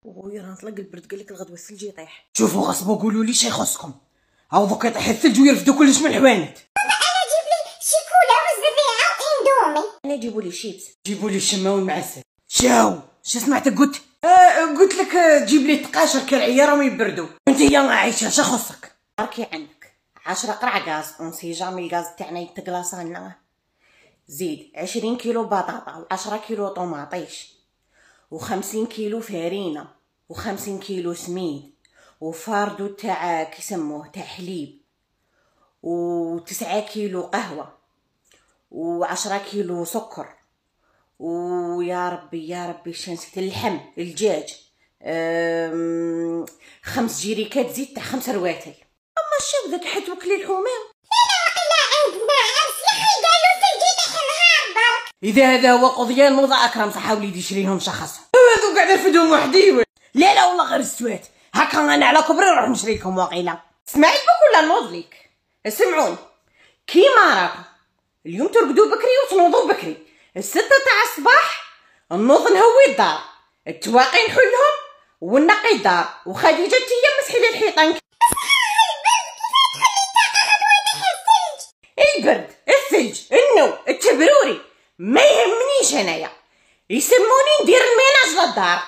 ويا راه نطلق البرد، قال لك الغدوه الثلج يطيح. شوفوا غصبوا قولوا لي شي يخصكم، هاو دوك يطيح الثلج ويرفدوا كلش من الحوانت. انا جيب لي شيكولا والزريعه واندومي. انا جيبوا لي شيبس. جيبوا لي الشماون المعسل. شو سمعتك قلت؟ قلت لك جيب لي تقاشر كالعيا راهم يبردوا. انت يا عايشه شا خصك؟ باركي عنك 10 قرع غاز، اون سي جامي الغاز تاعنا يتقلاصلنا. زيد 20 كيلو بطاطا و10 كيلو طوماطيش و50 كيلو فرينه و50 كيلو سميد وفاردو تاع كيسموه تاع حليب و9 كيلو قهوه و10 كيلو سكر، ويا ربي يا ربي نسيت اللحم الدجاج، 5 جيريكات زيت تاع 5 رواتل. اما الشاب ذاك حيت وكلي الحومه. اذا هذا هو قضيان موضع اكرم صح وليدي يشريهم شخص. هذو قاعد نرفدهم وحدي. لا لا والله غير السوات هكا انا على كبري نروح نشريكم واقيلا. اسمعي بك ولا نوض ليك؟ اسمعوني كيما راكم اليوم ترقدوا بكري وتنوضوا بكري. 6 تاع الصباح نوض نهوي الدار، التواقي نحلهم ونقي الدار، وخديجه تيا مسحي لي الحيطان. البرد الثلج النو التبروري ما يهمنيش انايا، يسموني ندير الميناج للدار.